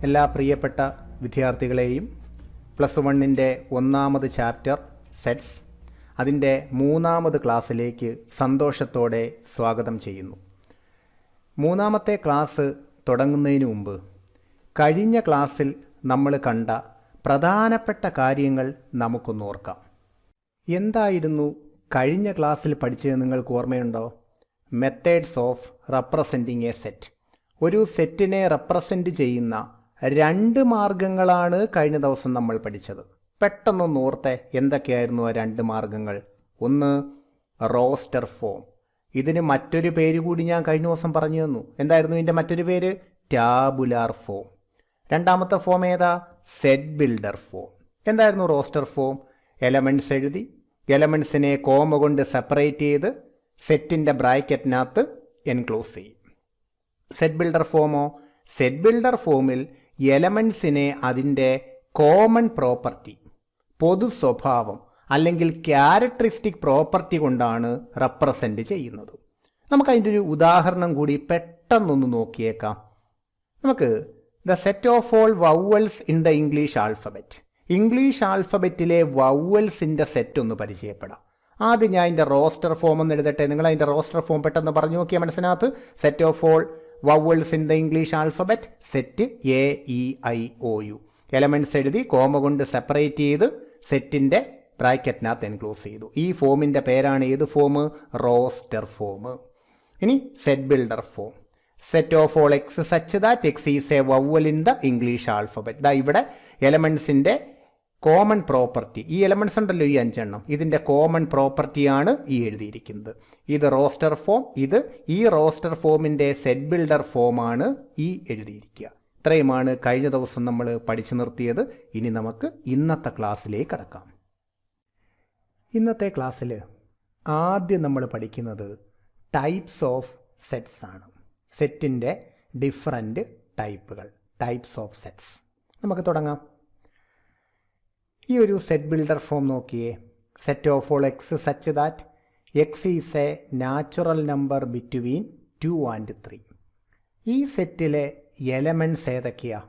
എല്ലാ പ്രിയപ്പെട്ട വിദ്യാർത്ഥികളെയും പ്ലസ് വണ്ണിൻ്റെ ഒന്നാമത് ചാപ്റ്റർ സെറ്റ്സ് അതിൻ്റെ മൂന്നാമത് ക്ലാസ്സിലേക്ക് സന്തോഷത്തോടെ സ്വാഗതം ചെയ്യുന്നു. മൂന്നാമത്തെ ക്ലാസ് തുടങ്ങുന്നതിന് മുമ്പ് കഴിഞ്ഞ ക്ലാസ്സിൽ നമ്മൾ കണ്ട പ്രധാനപ്പെട്ട കാര്യങ്ങൾ നമുക്കൊന്ന് ഓർക്കാം. എന്തായിരുന്നു കഴിഞ്ഞ ക്ലാസ്സിൽ പഠിച്ചത് നിങ്ങൾക്ക് ഓർമ്മയുണ്ടോ? Methods of representing A set. ഒരു സെറ്റിനെ റെപ്രസെൻറ്റ് ചെയ്യുന്ന രണ്ട് മാർഗങ്ങളാണ് കഴിഞ്ഞ ദിവസം നമ്മൾ പഠിച്ചത്. പെട്ടെന്നൊന്ന് ഓർത്തെ എന്തൊക്കെയായിരുന്നു ആ രണ്ട് മാർഗങ്ങൾ. ഒന്ന്, റോസ്റ്റർ ഫോം. ഇതിന് മറ്റൊരു പേര് കൂടി ഞാൻ കഴിഞ്ഞ ദിവസം പറഞ്ഞു തന്നു. എന്തായിരുന്നു ഇതിൻ്റെ മറ്റൊരു പേര്? Tabular form. രണ്ടാമത്തെ ഫോം ഏതാ? Set builder form. എന്തായിരുന്നു റോസ്റ്റർ ഫോം? എലമെൻറ്റ്സ് എഴുതി, എലമെൻറ്റ്സിനെ കോമ കൊണ്ട് സെപ്പറേറ്റ് ചെയ്ത് സെറ്റിൻ്റെ ബ്രാക്കറ്റിനകത്ത് എൻക്ലോസ് ചെയ്യും. സെറ്റ് ബിൽഡർ ഫോമോ? സെറ്റ് ബിൽഡർ ഫോമിൽ എലമെൻറ്റ്സിനെ അതിൻ്റെ കോമൺ പ്രോപ്പർട്ടി, പൊതു സ്വഭാവം അല്ലെങ്കിൽ ക്യാരക്ടറിസ്റ്റിക് പ്രോപ്പർട്ടി കൊണ്ടാണ് റെപ്രസെൻറ്റ് ചെയ്യുന്നത്. നമുക്കതിൻ്റെ ഒരു ഉദാഹരണം കൂടി പെട്ടെന്നൊന്ന് നോക്കിയേക്കാം. നമുക്ക് the set of all vowels in the English alphabet. English ആൽഫബറ്റിലെ വൗവൽസിൻ്റെ സെറ്റ് ഒന്ന് പരിചയപ്പെടാം. ആദ്യം ഞാൻ അതിൻ്റെ റോസ്റ്റർ ഫോം ഒന്ന് എഴുതട്ടെ. നിങ്ങൾ അതിൻ്റെ റോസ്റ്റർ ഫോം പെട്ടെന്ന് പറഞ്ഞു നോക്കിയാൽ മനസ്സിനകത്ത് set of all vowels in the English alphabet, set AEIOU. Elements എഴുതി കോമ കൊണ്ട് സെപ്പറേറ്റ് ചെയ്ത് സെറ്റിൻ്റെ ബ്രാക്കറ്റിനകത്ത് എൻക്ലോസ് ചെയ്തു. ഈ ഫോമിൻ്റെ പേരാണ് ഏത് ഫോം? Roster form. ഇനി set builder form. Set of all x such that x is a vowel in the English alphabet. ദാ ഇവിടെ എലമെൻറ്റ്സിൻ്റെ കോമൺ പ്രോപ്പർട്ടി, ഈ എലമെൻറ്റ്സ് ഉണ്ടല്ലോ ഈ അഞ്ചെണ്ണം, ഇതിൻ്റെ കോമൺ പ്രോപ്പർട്ടിയാണ് ഈ എഴുതിയിരിക്കുന്നത്. ഇത് റോസ്റ്റർ ഫോം, ഈ റോസ്റ്റർ ഫോമിൻ്റെ സെറ്റ് ബിൽഡർ ഫോമാണ് ഈ എഴുതിയിരിക്കുക. ഇത്രയുമാണ് കഴിഞ്ഞ ദിവസം നമ്മൾ പഠിച്ചു നിർത്തിയത്. ഇനി നമുക്ക് ഇന്നത്തെ ക്ലാസ്സിലേക്ക് കടക്കാം. ഇന്നത്തെ ക്ലാസ്സിൽ ആദ്യം നമ്മൾ പഠിക്കുന്നത് ടൈപ്സ് ഓഫ് സെറ്റ്സ് ആണ്. സെറ്റിൻ്റെ ഡിഫറൻറ്റ് ടൈപ്പുകൾ, ടൈപ്സ് ഓഫ് സെറ്റ്സ്. നമുക്ക് തുടങ്ങാം. ഈ ഒരു സെറ്റ് ബിൽഡർ ഫോം നോക്കിയേ. Set of all x such that x is A natural number between 2 and 3. ഈ സെറ്റിലെ എലമെൻറ്റ്സ് ഏതൊക്കെയാ?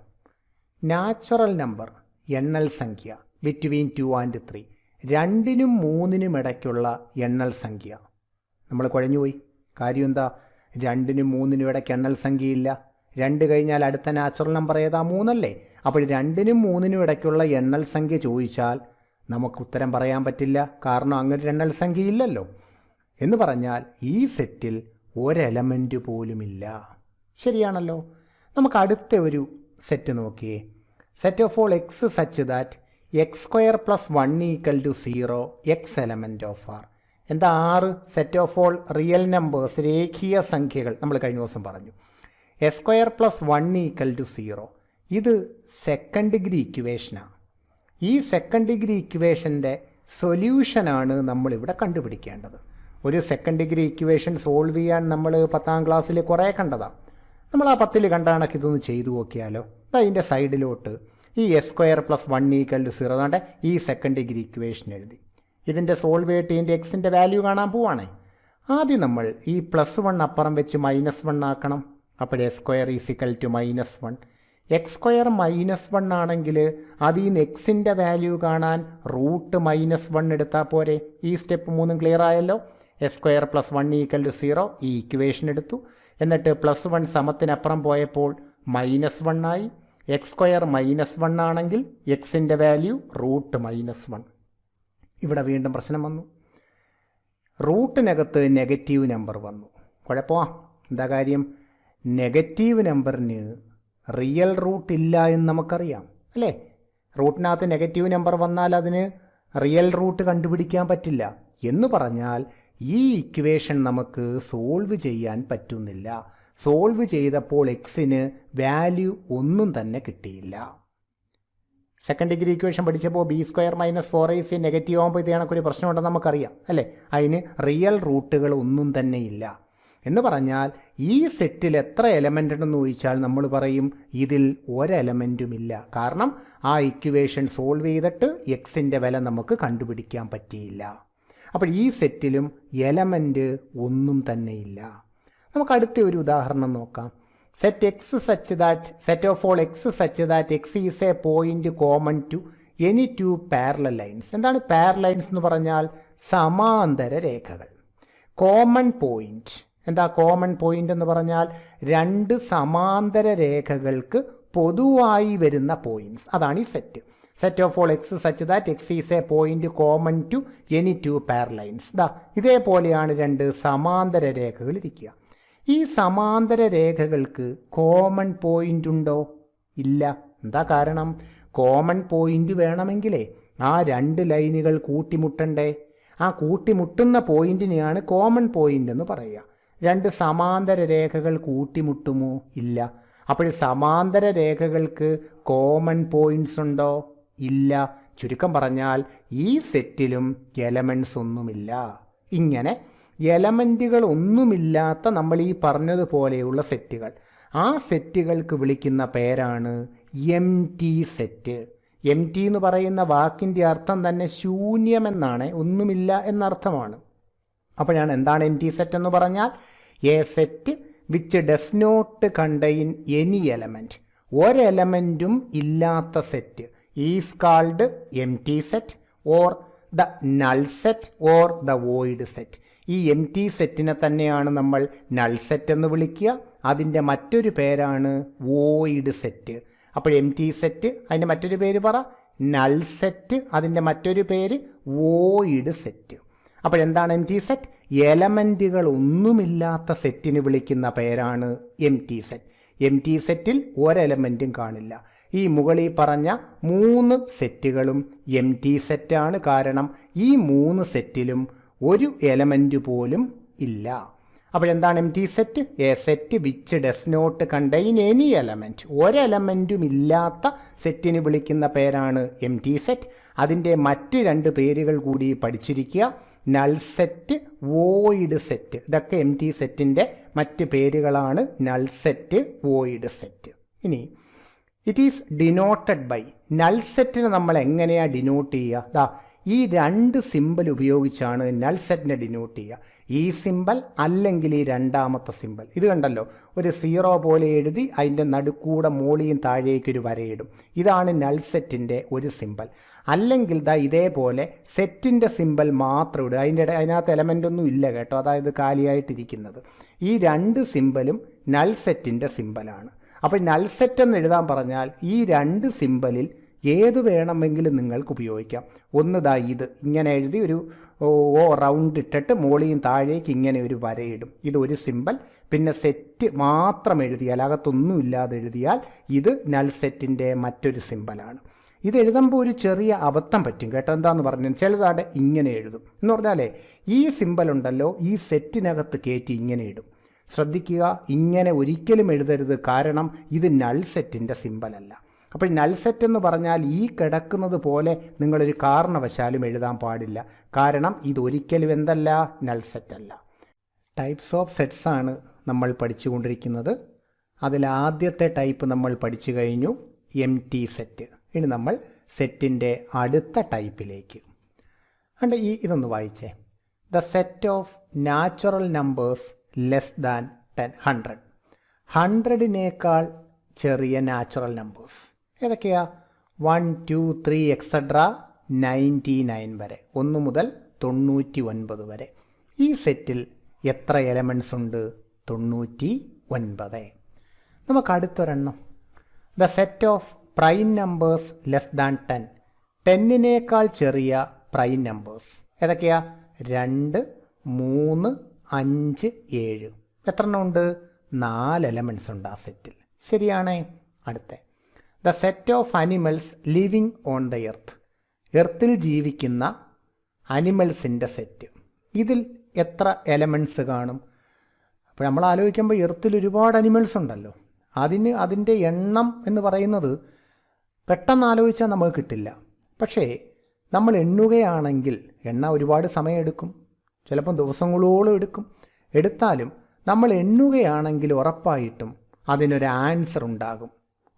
നാച്ചുറൽ നമ്പർ, എണ്ണൽ സംഖ്യ, ബിറ്റ്വീൻ 2 and 3. 2നും 3നും ഇടയ്ക്കുള്ള എണ്ണൽ സംഖ്യ. നമ്മൾ കുഴഞ്ഞുപോയി. കാര്യം എന്താ? 2നും 3നും ഇടയ്ക്ക് എണ്ണൽ സംഖ്യയില്ല. 2 കഴിഞ്ഞാൽ അടുത്ത നാച്ചുറൽ നമ്പർ ഏതാ? 3 അല്ലേ? അപ്പോൾ 2നും 3നും ഇടയ്ക്കുള്ള എണ്ണൽ സംഖ്യ ചോദിച്ചാൽ നമുക്ക് ഉത്തരം പറയാൻ പറ്റില്ല. കാരണം അങ്ങനെ എണ്ണൽ സംഖ്യ ഇല്ലല്ലോ. എന്ന് പറഞ്ഞാൽ ഈ സെറ്റിൽ ഒരെലമെൻറ്റ് പോലുമില്ല. ശരിയാണല്ലോ. നമുക്ക് അടുത്ത ഒരു സെറ്റ് നോക്കിയേ. Set of all x such that x² + 1 = 0 x element of R. എന്താ R? Set of all real numbers, രേഖീയ സംഖ്യകൾ. നമ്മൾ കഴിഞ്ഞ ദിവസം പറഞ്ഞു. x² + 1 = 0. ഇത് സെക്കൻഡ് ഡിഗ്രി ഇക്വേഷനാണ്. ഈ സെക്കൻഡ് ഡിഗ്രി ഇക്വേഷൻ്റെ സൊല്യൂഷനാണ് നമ്മളിവിടെ കണ്ടുപിടിക്കേണ്ടത്. ഒരു സെക്കൻഡ് ഡിഗ്രി ഇക്വേഷൻ സോൾവ് ചെയ്യാൻ നമ്മൾ 10ാം ക്ലാസ്സിൽ കുറേ കണ്ടതാണ്. നമ്മൾ ആ 10ൽ കണ്ട കണക്ക് ഇതൊന്ന് ചെയ്തു നോക്കിയാലോ. അതിൻ്റെ സൈഡിലോട്ട് ഈ x² + 1 = 0 അതാണ്ട് ഈ സെക്കൻഡ് ഡിഗ്രി ഇക്വേഷൻ എഴുതി. ഇതിൻ്റെ സോൾവ് ചെയ്തിട്ട് ഇതിൻ്റെ എക്സിൻ്റെ വാല്യൂ കാണാൻ പോവാണേ. ആദ്യം നമ്മൾ ഈ +1 അപ്പുറം വെച്ച് -1 ആക്കണം. അപ്പോൾ x² = -1. x² -1 ആണെങ്കിൽ അതിൽ നിന്ന് എക്സിൻ്റെ വാല്യൂ കാണാൻ √-1 എടുത്താൽ പോരെ. ഈ സ്റ്റെപ്പ് 3 ക്ലിയർ ആയല്ലോ. x² + 1 = 0 ഈ ഇക്വേഷൻ എടുത്തു. എന്നിട്ട് +1 സമത്തിനപ്പുറം പോയപ്പോൾ -1 ആയി. x² -1 ആണെങ്കിൽ എക്സിൻ്റെ വാല്യൂ √-1. ഇവിടെ വീണ്ടും പ്രശ്നം വന്നു. റൂട്ടിനകത്ത് നെഗറ്റീവ് നമ്പർ വന്നു. കുഴപ്പമാ? എന്താ കാര്യം? നെഗറ്റീവ് നമ്പറിന് റിയൽ റൂട്ട് ഇല്ല എന്ന് നമുക്കറിയാം അല്ലേ? റൂട്ടിനകത്ത് നെഗറ്റീവ് നമ്പർ വന്നാൽ അതിന് റിയൽ റൂട്ട് കണ്ടുപിടിക്കാൻ പറ്റില്ല. എന്ന് പറഞ്ഞാൽ ഈ ഇക്വേഷൻ നമുക്ക് സോൾവ് ചെയ്യാൻ പറ്റുന്നില്ല. സോൾവ് ചെയ്തപ്പോൾ എക്സിന് വാല്യൂ ഒന്നും തന്നെ കിട്ടിയില്ല. സെക്കൻഡ് ഡിഗ്രി ഇക്വേഷൻ പഠിച്ചപ്പോൾ b² - 4ac നെഗറ്റീവ് ആകുമ്പോൾ ഇത് കണക്കൊരു പ്രശ്നമുണ്ടെന്ന് നമുക്കറിയാം അല്ലേ? അതിന് റിയൽ റൂട്ടുകൾ ഒന്നും തന്നെ ഇല്ല. എന്ന് പറഞ്ഞാൽ ഈ സെറ്റിൽ എത്ര എലമെൻ്റ് ഉണ്ടെന്ന് ചോദിച്ചാൽ നമ്മൾ പറയും ഇതിൽ ഒരെലമെൻറ്റുമില്ല. കാരണം ആ ഇക്വേഷൻ സോൾവ് ചെയ്തിട്ട് എക്സിൻ്റെ വില നമുക്ക് കണ്ടുപിടിക്കാൻ പറ്റിയില്ല. അപ്പോൾ ഈ സെറ്റിലും എലമെൻറ്റ് ഒന്നും തന്നെ ഇല്ല. നമുക്ക് അടുത്ത ഒരു ഉദാഹരണം നോക്കാം. Set x such that set of all x such that x is a point common to any two parallel lines. എന്താണ് പാരലൽ ലൈൻസ് എന്ന് പറഞ്ഞാൽ? സമാന്തര രേഖകൾ. കോമൺ പോയിന്റ് എന്താ? കോമൺ പോയിന്റ് എന്ന് പറഞ്ഞാൽ രണ്ട് സമാന്തര രേഖകൾക്ക് പൊതുവായി വരുന്ന പോയിന്റ്സ്. അതാണ് ഈ set. Set of all x such that x is a point common to any two parallel lines. ഇതേപോലെയാണ് രണ്ട് സമാന്തര രേഖകൾ ഇരിക്കുക. ഈ സമാന്തര രേഖകൾക്ക് കോമൺ പോയിന്റ് ഉണ്ടോ? ഇല്ല. എന്താ കാരണം? കോമൺ പോയിന്റ് വേണമെങ്കിലേ ആ രണ്ട് ലൈനുകൾ കൂട്ടിമുട്ടണ്ടേ? ആ കൂട്ടിമുട്ടുന്ന പോയിന്റിനെയാണ് കോമൺ പോയിന്റ് എന്ന് പറയുക. രണ്ട് സമാന്തര രേഖകൾ കൂട്ടിമുട്ടുമോ? ഇല്ല. അപ്പോൾ സമാന്തര രേഖകൾക്ക് കോമൺ പോയിന്റ്സ് ഉണ്ടോ? ഇല്ല. ചുരുക്കം പറഞ്ഞാൽ ഈ സെറ്റിലും എലമെൻറ്റ്സ് ഒന്നുമില്ല. ഇങ്ങനെ എലമെൻറ്റുകൾ ഒന്നുമില്ലാത്ത നമ്മൾ ഈ പറഞ്ഞതുപോലെയുള്ള സെറ്റുകൾ, ആ സെറ്റുകൾക്ക് വിളിക്കുന്ന പേരാണ് empty set. M T എന്ന് പറയുന്ന വാക്കിൻ്റെ അർത്ഥം തന്നെ ശൂന്യമെന്നാണ്, ഒന്നുമില്ല എന്നർത്ഥമാണ്. അപ്പോഴാണ് എന്താണ് എം ടി സെറ്റ് എന്ന് പറഞ്ഞാൽ? A set which does not contain any element. ഒരെലമെൻറ്റും ഇല്ലാത്ത set is called empty set or the null set or the void set. ഈ എം ടി സെറ്റിനെ തന്നെയാണ് നമ്മൾ നൾ സെറ്റ് എന്ന് വിളിക്കുക. അതിൻ്റെ മറ്റൊരു പേരാണ് വോയിഡ് സെറ്റ്. അപ്പോൾ എം ടി സെറ്റ് അതിൻ്റെ മറ്റൊരു പേര് പറ, നൾ സെറ്റ് അതിൻ്റെ മറ്റൊരു പേര് വോയിഡ് സെറ്റ്. അപ്പോഴെന്താണ് എം ടി സെറ്റ്? എലമെൻറ്റുകൾ ഒന്നുമില്ലാത്ത സെറ്റിന് വിളിക്കുന്ന പേരാണ് empty set. Empty സെറ്റിൽ ഒരെലമെൻറ്റും കാണില്ല. ഈ മുകളിൽ പറഞ്ഞ മൂന്ന് സെറ്റുകളും എം ടി സെറ്റാണ്. കാരണം ഈ മൂന്ന് സെറ്റിലും ഒരു എലമെൻറ്റ് പോലും ഇല്ല. അപ്പോഴെന്താണ് empty set? A set which does not contain any element. ഒരെലമെൻറ്റും ഇല്ലാത്ത സെറ്റിന് വിളിക്കുന്ന പേരാണ് എം ടി സെറ്റ്. അതിൻ്റെ മറ്റ് രണ്ട് പേരുകൾ കൂടി പഠിച്ചിരിക്കുക, നൾ സെറ്റ്, വോയിഡ് സെറ്റ്. ഇതൊക്കെ എം ടി സെറ്റിൻ്റെ മറ്റ് പേരുകളാണ്, നൾ സെറ്റ്, വോയിഡ് സെറ്റ്. ഇനി it is denoted by. Null സെറ്റിനെ നമ്മൾ എങ്ങനെയാണ് ഡിനോട്ട് ചെയ്യുക? ഈ രണ്ട് സിമ്പൽ ഉപയോഗിച്ചാണ് നൾ സെറ്റിനെ ഡിനോട്ട് ചെയ്യുക. ഈ സിമ്പൽ അല്ലെങ്കിൽ ഈ രണ്ടാമത്തെ സിമ്പൽ. ഇത് കണ്ടല്ലോ, ഒരു സീറോ പോലെ എഴുതി അതിൻ്റെ നടുക്കൂടെ മോളിയും താഴേക്കൊരു വരയിടും. ഇതാണ് നൾ സെറ്റിൻ്റെ ഒരു സിമ്പൽ. അല്ലെങ്കിൽ ഇതേപോലെ സെറ്റിൻ്റെ സിമ്പൽ മാത്രം ഇടുക. അതിനകത്ത് എലമെൻ്റ് ഒന്നും ഇല്ല കേട്ടോ, അതായത് കാലിയായിട്ടിരിക്കുന്നത്. ഈ രണ്ട് സിമ്പലും നൾ സെറ്റിൻ്റെ സിമ്പലാണ്. അപ്പോൾ നൾ സെറ്റ് എന്ന് എഴുതാൻ പറഞ്ഞാൽ ഈ രണ്ട് സിമ്പലിൽ ഏത് വേണമെങ്കിലും നിങ്ങൾക്ക് ഉപയോഗിക്കാം. ഒന്ന് ഇത് ഇങ്ങനെ എഴുതി ഒരു റൗണ്ട് ഇട്ടിട്ട് മോളിയും താഴേക്ക് ഇങ്ങനെ ഒരു വരയിടും. ഇതൊരു സിമ്പൽ. പിന്നെ സെറ്റ് മാത്രം എഴുതിയാൽ, അകത്തൊന്നും ഇല്ലാതെ എഴുതിയാൽ ഇത് നൾ സെറ്റിൻ്റെ മറ്റൊരു സിമ്പലാണ്. ഇത് എഴുതുമ്പോൾ ഒരു ചെറിയ അബദ്ധം പറ്റും കേട്ടോ. എന്താണെന്ന് പറഞ്ഞാൽ ചിലതാണ്ട് ഇങ്ങനെ എഴുതും എന്ന് പറഞ്ഞാലേ ഈ സിമ്പൽ ഉണ്ടല്ലോ ഈ സെറ്റിനകത്ത് കയറ്റി ഇങ്ങനെ ഇടും. ശ്രദ്ധിക്കുക, ഇങ്ങനെ ഒരിക്കലും എഴുതരുത്. കാരണം ഇത് നൾ സെറ്റിൻ്റെ സിമ്പലല്ല. അപ്പോൾ നൾ സെറ്റ് എന്ന് പറഞ്ഞാൽ ഈ കിടക്കുന്നത് പോലെ നിങ്ങളൊരു കാരണവശാലും എഴുതാൻ പാടില്ല. കാരണം ഇതൊരിക്കലും എന്തല്ല, നൾ സെറ്റല്ല. ടൈപ്സ് ഓഫ് സെറ്റ്സ് ആണ് നമ്മൾ പഠിച്ചുകൊണ്ടിരിക്കുന്നത്. അതിൽ ആദ്യത്തെ ടൈപ്പ് നമ്മൾ പഠിച്ചു കഴിഞ്ഞു, എം ടി സെറ്റ്. ഇനി നമ്മൾ സെറ്റിൻ്റെ അടുത്ത ടൈപ്പിലേക്ക്. അണ്ട് ഇതൊന്ന് വായിച്ചേ. The set of natural numbers less than 100. 100-നേക്കാൾ ചെറിയ നാച്ചുറൽ നമ്പേഴ്സ് ഏതൊക്കെയാ? 1, 2, 3 എക്സെട്ര 99 വരെ, 1 മുതൽ 99 വരെ. ഈ സെറ്റിൽ എത്ര എലമെൻറ്റ്സ് ഉണ്ട്? 99. നമുക്ക് അടുത്തൊരെണ്ണം, the set of prime numbers less than 10. 10-നേക്കാൾ ചെറിയ പ്രൈം നമ്പേഴ്സ് ഏതൊക്കെയാ? 2, 3, 5, 7. എത്ര എണ്ണം ഉണ്ട്? 4 എലമെൻറ്റ്സ് ഉണ്ട് ആ സെറ്റിൽ. ശരിയാണേ. അടുത്ത the set of animals living on the earth. എർത്തിൽ ജീവിക്കുന്ന അനിമൽസിൻ്റെ സെറ്റ്. ഇതിൽ എത്ര എലമെൻറ്റ്സ് കാണും? അപ്പോൾ നമ്മൾ ആലോചിക്കുമ്പോൾ എർത്തിൽ ഒരുപാട് അനിമൽസ് ഉണ്ടല്ലോ. അതിൻ്റെ എണ്ണം എന്ന് പറയുന്നത് പെട്ടെന്ന് ആലോചിച്ചാൽ നമുക്ക് കിട്ടില്ല. പക്ഷേ നമ്മൾ എണ്ണുകയാണെങ്കിൽ ഒരുപാട് സമയമെടുക്കും, ചിലപ്പം ദിവസങ്ങളോളം എടുത്താലും നമ്മൾ എണ്ണുകയാണെങ്കിൽ ഉറപ്പായിട്ടും അതിനൊരു ആൻസർ ഉണ്ടാകും.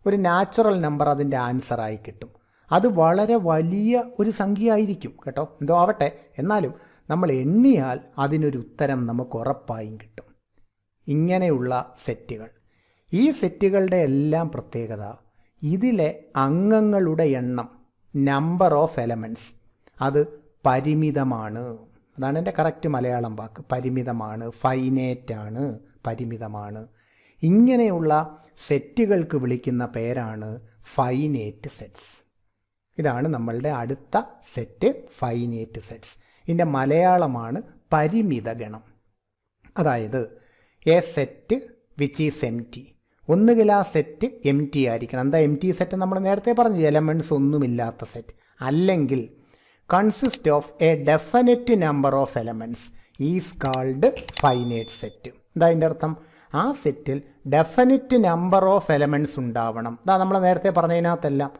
ഒരു നാച്ചുറൽ നമ്പർ അതിൻ്റെ ആൻസറായി കിട്ടും. അത് വളരെ വലിയ ഒരു സംഖ്യ ആയിരിക്കും കേട്ടോ, എന്തോ ആവട്ടെ. എന്നാലും നമ്മൾ എണ്ണിയാൽ അതിനൊരു ഉത്തരം നമുക്ക് ഉറപ്പായും കിട്ടും. ഇങ്ങനെയുള്ള സെറ്റുകൾ. ഈ സെറ്റുകളുടെ എല്ലാം പ്രത്യേകത ഇതിലെ അംഗങ്ങളുടെ എണ്ണം, നമ്പർ ഓഫ് എലമെൻറ്റ്സ്, അത് പരിമിതമാണ്. അതാണ് എൻ്റെ കറക്റ്റ് മലയാളം വാക്ക്. പരിമിതമാണ്, ഫൈനേറ്റാണ്, പരിമിതമാണ്. ഇങ്ങനെയുള്ള സെറ്റുകൾക്ക് വിളിക്കുന്ന പേരാണ് ഫൈനേറ്റ് സെറ്റ്സ്. ഇതാണ് നമ്മളുടെ അടുത്ത സെറ്റ്, ഫൈനേറ്റ് സെറ്റ്സ്. ഇതിൻ്റെ മലയാളമാണ് പരിമിത ഗണം. അതായത് A set which is M T. ഒന്നുകിൽ ആ സെറ്റ് എം ടി ആയിരിക്കണം. എന്താ എം ടി സെറ്റ്? നമ്മൾ നേരത്തെ പറഞ്ഞു, എലമെൻറ്റ്സ് ഒന്നുമില്ലാത്ത സെറ്റ്. അല്ലെങ്കിൽ consist of A definite number of elements is called finite set. എന്താ അതിൻ്റെ അർത്ഥം? ആ സെറ്റിൽ ഡെഫിനിറ്റ് നമ്പർ ഓഫ് എലമെൻറ്റ്സ് ഉണ്ടാവണം. ഇതാ നമ്മൾ നേരത്തെ പറഞ്ഞതിനകത്തെല്ലാം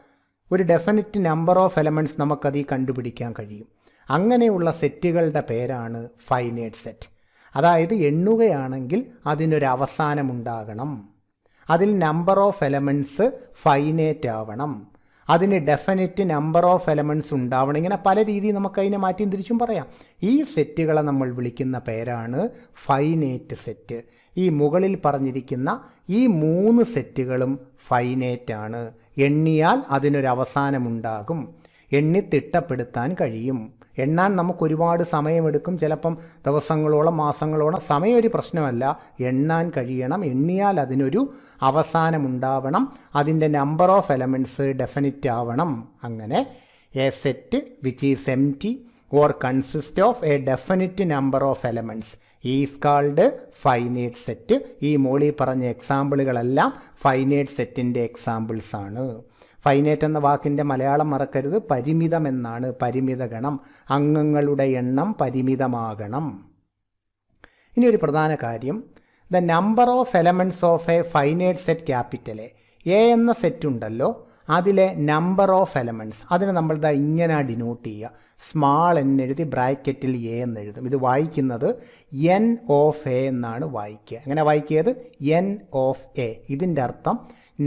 ഒരു ഡെഫിനിറ്റ് നമ്പർ ഓഫ് എലമെൻറ്റ്സ് നമുക്കതിൽ കണ്ടുപിടിക്കാൻ കഴിയും. അങ്ങനെയുള്ള സെറ്റുകളുടെ പേരാണ് ഫൈനൈറ്റ് സെറ്റ്. അതായത് എണ്ണുകയാണെങ്കിൽ അതിനൊരു അവസാനമുണ്ടാകണം, അതിൽ നമ്പർ ഓഫ് എലമെൻറ്റ്സ് ഫൈനൈറ്റ് ആവണം, അതിന് ഡെഫിനിറ്റ് നമ്പർ ഓഫ് എലമെൻറ്റ്സ് ഉണ്ടാവണം. ഇങ്ങനെ പല രീതിയിൽ നമുക്കതിനെ മാറ്റിയും തിരിച്ചും പറയാം. ഈ സെറ്റുകളെ നമ്മൾ വിളിക്കുന്ന പേരാണ് ഫൈനൈറ്റ് സെറ്റ്. ഈ മുകളിൽ പറഞ്ഞിരിക്കുന്ന ഈ 3 സെറ്റുകളും ഫൈനൈറ്റാണ്. എണ്ണിയാൽ അതിനൊരവസാനമുണ്ടാകും, എണ്ണി തിട്ടപ്പെടുത്താൻ കഴിയും. എണ്ണാൻ നമുക്ക് ഒരുപാട് സമയമെടുക്കും, ചിലപ്പം ദിവസങ്ങളോളം മാസങ്ങളോളം. സമയം ഒരു പ്രശ്നമല്ല, എണ്ണാൻ കഴിയണം. എണ്ണിയാൽ അതിനൊരു അവസാനമുണ്ടാവണം, അതിൻ്റെ നമ്പർ ഓഫ് എലമെൻറ്റ്സ് ഡെഫിനിറ്റ് ആവണം. അങ്ങനെ A set which is M T or consist of A definite number of elements is called finite set. ഈ മോളിൽ പറഞ്ഞ എക്സാമ്പിളുകളെല്ലാം ഫൈനൈറ്റ് സെറ്റിൻ്റെ എക്സാമ്പിൾസ് ആണ്. ഫൈനൈറ്റ് എന്ന വാക്കിൻ്റെ മലയാളം മറക്കരുത്, പരിമിതം എന്നാണ്. പരിമിത ഗണം, അംഗങ്ങളുടെ എണ്ണം പരിമിതമാകണം. ഇനി ഒരു പ്രധാന കാര്യം, the number of elements of A finite set capital A എന്ന സെറ്റ് ഉണ്ടല്ലോ, അതിലെ നമ്പർ ഓഫ് എലമെൻറ്റ്സ് അതിനെ നമ്മൾ ഇങ്ങനെ ഡിനോട്ട് ചെയ്യുക. സ്മാൾ എൻ എഴുതി ബ്രാക്കറ്റിൽ എ എന്നെഴുതും. ഇത് വായിക്കുന്നത് എൻ ഓഫ് എ എന്നാണ് വായിക്കുക. എങ്ങനെ വായിക്കിയത്? N of A. ഇതിൻ്റെ അർത്ഥം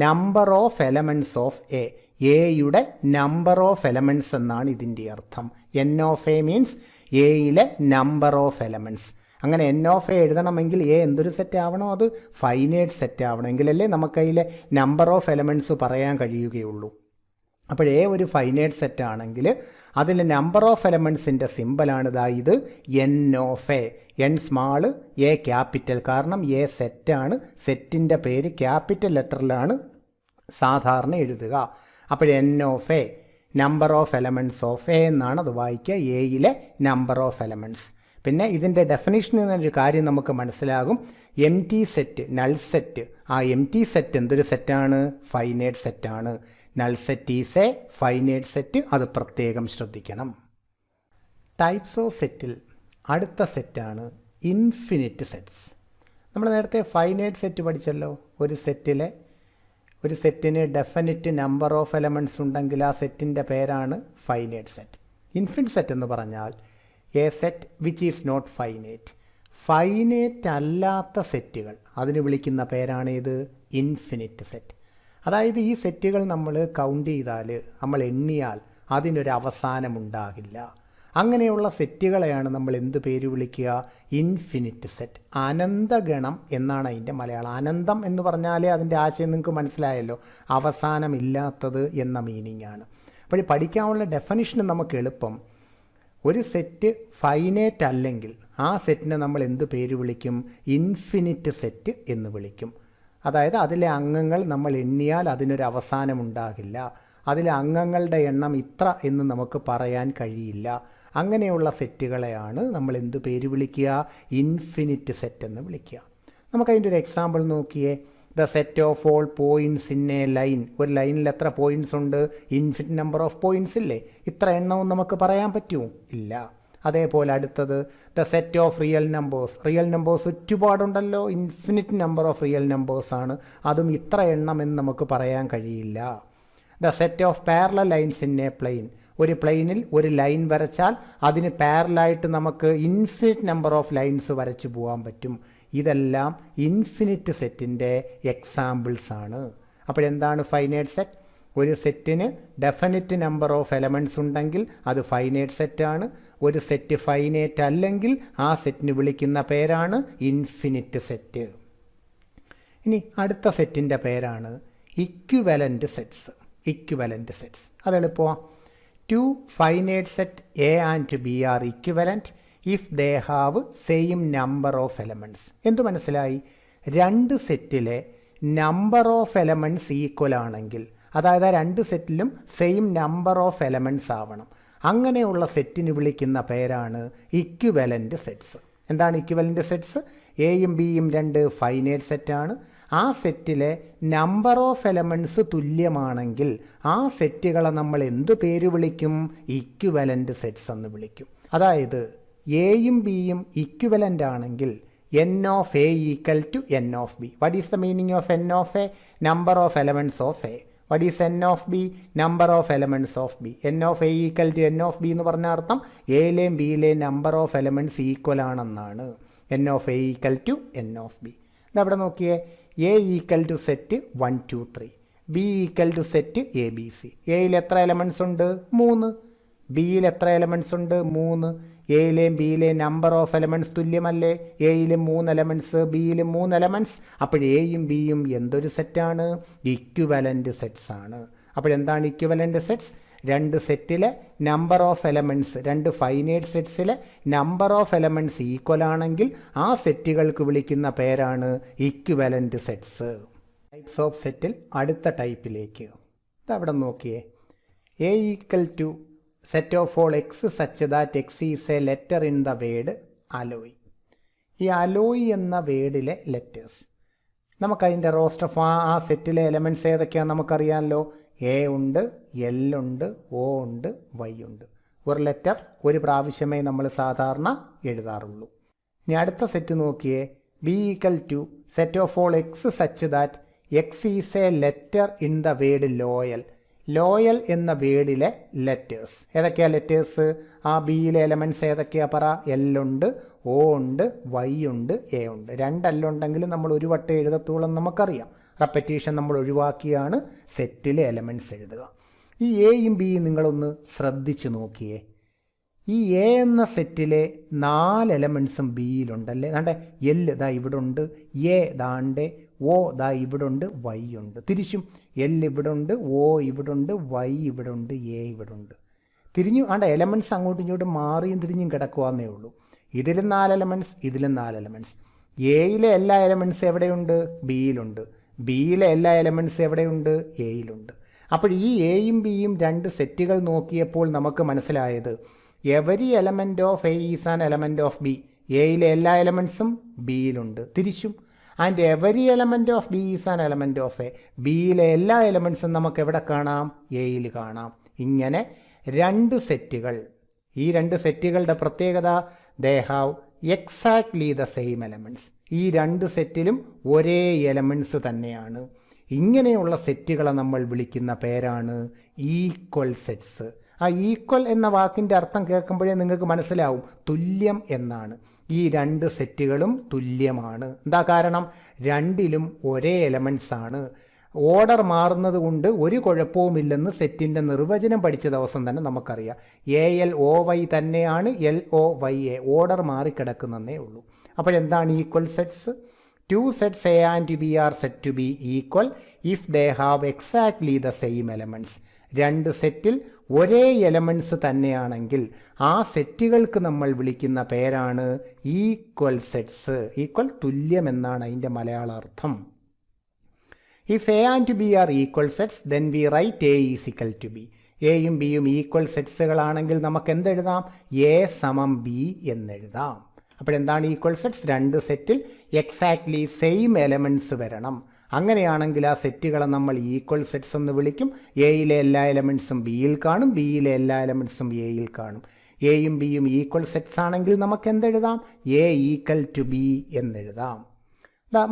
number of elements of A, എയുടെ നമ്പർ ഓഫ് എലമെൻറ്റ്സ് എന്നാണ് ഇതിൻ്റെ അർത്ഥം. എൻ ഓഫ് എ മീൻസ് എയിലെ നമ്പർ ഓഫ് എലമെൻറ്റ്സ്. അങ്ങനെ എൻ ഓഫ് എ എഴുതണമെങ്കിൽ എ എന്തൊരു സെറ്റ് ആവണോ? അത് ഫൈനൈറ്റ് സെറ്റ് ആവണമെങ്കിലല്ലേ നമുക്കതിലെ നമ്പർ ഓഫ് എലമെൻറ്റ്സ് പറയാൻ കഴിയുകയുള്ളൂ. അപ്പോൾ എ ഒരു ഫൈനൈറ്റ് സെറ്റ് ആണെങ്കിൽ അതിൽ നമ്പർ ഓഫ് എലമെൻറ്റ്സിൻ്റെ സിമ്പലാണ് ഇത് N of A. N small, A capital. കാരണം എ സെറ്റാണ്, സെറ്റിൻ്റെ പേര് ക്യാപിറ്റൽ ലെറ്ററിലാണ് സാധാരണ എഴുതുക. അപ്പോൾ N of A, number of elements of A എന്നാണ് അത് വായിക്കുക, എയിലെ നമ്പർ ഓഫ് എലമെൻറ്റ്സ്. പിന്നെ ഇതിൻ്റെ ഡെഫിനിഷനിൽ നിന്നൊരു കാര്യം നമുക്ക് മനസ്സിലാകും. M T set, null set. ആ എം ടി സെറ്റ് എന്തൊരു സെറ്റാണ്? ഫൈനൈറ്റ് സെറ്റാണ്. Null set is A finite set. അത് പ്രത്യേകം ശ്രദ്ധിക്കണം. ടൈപ്സ് ഓഫ് സെറ്റിൽ അടുത്ത സെറ്റാണ് ഇൻഫിനിറ്റ് സെറ്റ്സ്. നമ്മൾ നേരത്തെ ഫൈനൈറ്റ് സെറ്റ് പഠിച്ചല്ലോ. ഒരു സെറ്റിന് ഡെഫിനിറ്റ് നമ്പർ ഓഫ് എലമെൻറ്റ്സ് ഉണ്ടെങ്കിൽ ആ സെറ്റിൻ്റെ പേരാണ് ഫൈനൈറ്റ് സെറ്റ്. ഇൻഫിനിറ്റ് സെറ്റ് എന്ന് പറഞ്ഞാൽ a set which is not finite. Finite അല്ലാത്ത സെറ്റുകൾ, അതിന് വിളിക്കുന്ന പേരാണ് ഇത് ഇൻഫിനിറ്റ് സെറ്റ്. അതായത് ഈ സെറ്റുകൾ നമ്മൾ കൗണ്ട് ചെയ്താൽ, നമ്മൾ എണ്ണിയാൽ അതിനൊരു അവസാനമുണ്ടാകില്ല. അങ്ങനെയുള്ള സെറ്റുകളെയാണ് നമ്മൾ എന്ത് പേര് വിളിക്കുക? Infinite set. അനന്തഗണം എന്നാണ് അതിൻ്റെ മലയാളം. അനന്തം എന്ന് പറഞ്ഞാലേ അതിൻ്റെ ആശയം നിങ്ങൾക്ക് മനസ്സിലായല്ലോ, അവസാനമില്ലാത്തത് എന്ന മീനിങ് ആണ്. അപ്പോൾ പഠിക്കാനുള്ള ഡെഫിനിഷൻ നമുക്ക് എളുപ്പം. ഒരു സെറ്റ് ഫൈനൈറ്റ് അല്ലെങ്കിൽ ആ സെറ്റിനെ നമ്മൾ എന്ത് പേര് വിളിക്കും? ഇൻഫിനിറ്റ് സെറ്റ് എന്ന് വിളിക്കും. അതായത് അതിലെ അംഗങ്ങൾ നമ്മൾ എണ്ണിയാൽ അതിനൊരു അവസാനമുണ്ടാകില്ല, അതിലെ അംഗങ്ങളുടെ എണ്ണം ഇത്ര എന്ന് നമുക്ക് പറയാൻ കഴിയില്ല. അങ്ങനെയുള്ള സെറ്റുകളെയാണ് നമ്മൾ എന്ത് പേര് വിളിക്കുക? ഇൻഫിനിറ്റ് സെറ്റ് എന്ന് വിളിക്കുക. നമുക്കതിൻ്റെ ഒരു എക്സാമ്പിൾ നോക്കിയേ. The set of all points in A line. ഒരു ലൈനിൽ എത്ര പോയിൻറ്റ്സ് ഉണ്ട്? ഇൻഫിനിറ്റ് നമ്പർ ഓഫ് പോയിൻറ്റ്സ് ഇല്ലേ? ഇത്ര എണ്ണവും നമുക്ക് പറയാൻ പറ്റുമോ? ഇല്ല. അതേപോലെ അടുത്തത് the set of real numbers. Real numbers ഒരുപാടുണ്ടല്ലോ, ഇൻഫിനിറ്റ് നമ്പർ ഓഫ് റിയൽ നമ്പേഴ്സാണ്. അതും ഇത്ര എണ്ണം എന്ന് നമുക്ക് പറയാൻ കഴിയില്ല. The set of parallel lines in a plane. ഒരു പ്ലെയിനിൽ ഒരു ലൈൻ വരച്ചാൽ അതിന് പാരലായിട്ട് നമുക്ക് ഇൻഫിനിറ്റ് നമ്പർ ഓഫ് ലൈൻസ് വരച്ചു പോകാൻ പറ്റും. ഇതെല്ലാം ഇൻഫിനിറ്റ് സെറ്റിൻ്റെ എക്സാമ്പിൾസ് ആണ്. അപ്പോഴെന്താണ് ഫൈനൈറ്റ് സെറ്റ്? ഒരു സെറ്റിന് ഡെഫിനിറ്റ് നമ്പർ ഓഫ് എലമെൻറ്റ്സ് ഉണ്ടെങ്കിൽ അത് ഫൈനൈറ്റ് സെറ്റാണ്. ഒരു സെറ്റ് ഫൈനൈറ്റ് അല്ലെങ്കിൽ ആ സെറ്റിന് വിളിക്കുന്ന പേരാണ് ഇൻഫിനിറ്റ് സെറ്റ്. ഇനി അടുത്ത സെറ്റിൻ്റെ പേരാണ് ഇക്വിവലൻ്റ് സെറ്റ്സ്. ഇക്വിവലൻ്റ് സെറ്റ്സ് അത് എളുപ്പമാണ്. Two finite set A and B are equivalent if they have same number of elements. എന്തു മനസ്സിലായി? രണ്ട് സെറ്റിലെ നമ്പർ ഓഫ് എലമെൻറ്റ്സ് ഈക്വൽ ആണെങ്കിൽ, അതായത് ആ രണ്ട് സെറ്റിലും സെയിം നമ്പർ ഓഫ് എലമെൻറ്റ്സ് ആവണം. അങ്ങനെയുള്ള സെറ്റിന് വിളിക്കുന്ന പേരാണ് ഇക്വിവലൻ്റ് സെറ്റ്സ്. എന്താണ് ഇക്വിവലൻ്റ് സെറ്റ്സ്? എയും ബിയും രണ്ട് ഫൈനൈറ്റ് സെറ്റാണ്. ആ സെറ്റിലെ നമ്പർ ഓഫ് എലമെൻറ്റ്സ് തുല്യമാണെങ്കിൽ ആ സെറ്റുകളെ നമ്മൾ എന്തു പേര് വിളിക്കും? ഇക്വിവലൻ്റ് സെറ്റ്സ് എന്ന് വിളിക്കും. അതായത് എയും ബിയും ഇക്വിവലൻ്റ് ആണെങ്കിൽ n of a equal to n of b. What is the meaning of n of a? Number of elements of a. What is n of b? Number of elements of b. n of a equal to n of b എന്ന് പറഞ്ഞ അർത്ഥം എയിലെയും ബിയിലെയും number of elements equal ആണെന്നാണ്. n of a equal to n of b. ഇതവിടെ നോക്കിയേ, A equal to set 1 2 3, B equal to set A B C. എയിൽ എത്ര elements ഉണ്ട്? 3. ബിയിൽ എത്ര എലമെൻറ്റ്സ് ഉണ്ട്? 3. എയിലെയും ബിയിലെയും നമ്പർ ഓഫ് എലമെൻറ്റ്സ് തുല്യമല്ലേ? എയിലും 3 എലമെൻറ്റ്സ്, ബിയിലും 3 എലമെൻറ്റ്സ്. അപ്പോൾ എയും ബിയും എന്തൊരു സെറ്റാണ്? ഇക്വിവലൻ്റ് സെറ്റ്സ് ആണ്. അപ്പോഴെന്താണ് ഇക്വിവലൻ്റ് സെറ്റ്സ്? രണ്ട് സെറ്റിലെ നമ്പർ ഓഫ് എലമെൻറ്റ്സ്, രണ്ട് ഫൈനൈറ്റ് സെറ്റ്സിലെ നമ്പർ ഓഫ് എലമെൻറ്റ്സ് ഈക്വൽ ആണെങ്കിൽ ആ സെറ്റുകൾക്ക് വിളിക്കുന്ന പേരാണ് ഇക്വിവലൻ്റ് സെറ്റ്സ്. ടൈപ്സ് ഓഫ് സെറ്റിൽ അടുത്ത ടൈപ്പിലേക്ക് ഇതവിടെ നോക്കിയേ. A equal to set of all x such that x is a letter in the word alloy. ഈ അലോയ് എന്ന വേർഡിലെ ലെറ്റേഴ്സ് നമുക്കതിൻ്റെ റോസ്റ്റർ ഓഫ് ആ സെറ്റിലെ എലമെൻറ്റ്സ് ഏതൊക്കെയാണ് നമുക്കറിയാമല്ലോ. എ ഉണ്ട്, എൽ ഉണ്ട്, ഒ ഉണ്ട്, വൈ ഉണ്ട്. ഒരു ലെറ്റർ ഒരു പ്രാവശ്യമേ നമ്മൾ സാധാരണ എഴുതാറുള്ളൂ. ഇനി അടുത്ത സെറ്റ് നോക്കിയേ. B equal to set of all x such that x is a letter in the word loyal. Loyal എന്ന വേർഡിലെ ലെറ്റേഴ്സ് ഏതൊക്കെയാണ്? ലെറ്റേഴ്സ് ആ ബിയിലെ എലമെൻറ്റ്സ് ഏതൊക്കെയാണ് പറ? എല്ലുണ്ട്, ഒ ഉണ്ട്, വൈ ഉണ്ട്, എ ഉണ്ട്. 2 എല്ലുണ്ടെങ്കിലും നമ്മൾ ഒരു വട്ടം എഴുതത്തോളം നമുക്കറിയാം. റെപ്പറ്റീഷൻ നമ്മൾ ഒഴിവാക്കിയാണ് സെറ്റിലെ എലമെൻറ്റ്സ് എഴുതുക. ഈ എയും ബിയും നിങ്ങളൊന്ന് ശ്രദ്ധിച്ച് നോക്കിയേ. ഈ എ എന്ന സെറ്റിലെ 4 എലമെൻറ്റ്സും ബിയിലുണ്ടല്ലേ. ദാണ്ടെ എല് ദാ ഇവിടെ ഉണ്ട്, എ ദാണ്ടെ, ഒ ദാ ഇവിടെ ഉണ്ട്, വൈ ഉണ്ട്. തിരിച്ചും എൽ ഇവിടെ ഉണ്ട്, ഒ ഇവിടെ ഉണ്ട്, വൈ ഇവിടെ ഉണ്ട്, എ ഇവിടെ ഉണ്ട്. തിരിഞ്ഞു ആണ്ട എലമെൻറ്റ്സ് അങ്ങോട്ടും ഇങ്ങോട്ടും മാറിയും തിരിഞ്ഞും കിടക്കുവാന്നേ ഉള്ളൂ. ഇതിലും 4 എലമെൻറ്റ്സ്, ഇതിലും 4 എലമെൻറ്റ്സ്. എയിലെ എല്ലാ എലമെൻറ്റ്സ് എവിടെയുണ്ട്? ബിയിലുണ്ട്. ബിയിലെ എല്ലാ എലമെൻറ്റ്സ് എവിടെയുണ്ട്? എയിലുണ്ട്. അപ്പോൾ ഈ എയും ബിയും 2 സെറ്റുകൾ നോക്കിയപ്പോൾ നമുക്ക് മനസ്സിലായത് every element of A is an element of B. എയിലെ എല്ലാ എലമെൻറ്റ്സും ബിയിലുണ്ട്. തിരിച്ചും and every element of B is an element of A. ബിയിലെ എല്ലാ എലമെൻറ്റ്സും നമുക്ക് എവിടെ കാണാം? എയിൽ കാണാം. ഇങ്ങനെ 2 സെറ്റുകൾ. ഈ 2 സെറ്റുകളുടെ പ്രത്യേകത they have exactly the same elements. ഈ 2 സെറ്റിലും ഒരേ എലമെൻറ്റ്സ് തന്നെയാണ്. ഇങ്ങനെയുള്ള സെറ്റുകളെ നമ്മൾ വിളിക്കുന്ന പേരാണ് ഈക്വൽ സെറ്റ്സ്. ആ ഈക്വൽ എന്ന വാക്കിൻ്റെ അർത്ഥം കേൾക്കുമ്പോഴേ നിങ്ങൾക്ക് മനസ്സിലാവും തുല്യം എന്നാണ്. ഈ 2 സെറ്റുകളും തുല്യമാണ്. എന്താ കാരണം? രണ്ടിലും ഒരേ എലമെൻറ്റ്സ് ആണ്. ഓർഡർ മാറുന്നത് കൊണ്ട് ഒരു കുഴപ്പവുമില്ലെന്ന് സെറ്റിൻ്റെ നിർവചനം പഠിച്ച ദിവസം തന്നെ നമുക്കറിയാം. എ എൽ ഒ വൈ തന്നെയാണ് L O Y A. Order മാറിക്കിടക്കുന്നതേ ഉള്ളൂ. അപ്പോഴെന്താണ് equal sets? 2 sets A and B are said to be equal if they have exactly the same elements. 2 സെറ്റിൽ ഒരേ എലമെൻറ്റ്സ് തന്നെയാണെങ്കിൽ ആ സെറ്റുകൾക്ക് നമ്മൾ വിളിക്കുന്ന പേരാണ് ഈക്വൽ സെറ്റ്സ്. ഈക്വൽ തുല്യം എന്നാണ് അതിൻ്റെ മലയാള അർത്ഥം. If A and B are equal sets then we write A is equal to B. എയും ബിയും ഈക്വൽ സെറ്റ്സുകളാണെങ്കിൽ നമുക്ക് എന്തെഴുതാം? എ സമം ബി എന്നെഴുതാം. അപ്പോഴെന്താണ് ഈക്വൽ സെറ്റ്സ്? 2 സെറ്റിൽ എക്സാക്ട്ലി സെയിം എലമെൻറ്റ്സ് വരണം. അങ്ങനെയാണെങ്കിൽ ആ സെറ്റുകളെ നമ്മൾ ഈക്വൽ സെറ്റ്സ് എന്ന് വിളിക്കും. എയിലെ എല്ലാ എലമെൻറ്റ്സും ബിയിൽ കാണും, ബിയിലെ എല്ലാ എലമെൻറ്റ്സും എയിൽ കാണും. എയും ബിയും ഈക്വൽ സെറ്റ്സ് ആണെങ്കിൽ നമുക്ക് എന്തെഴുതാം? എ ഈക്വൽ ടു ബി എന്നെഴുതാം.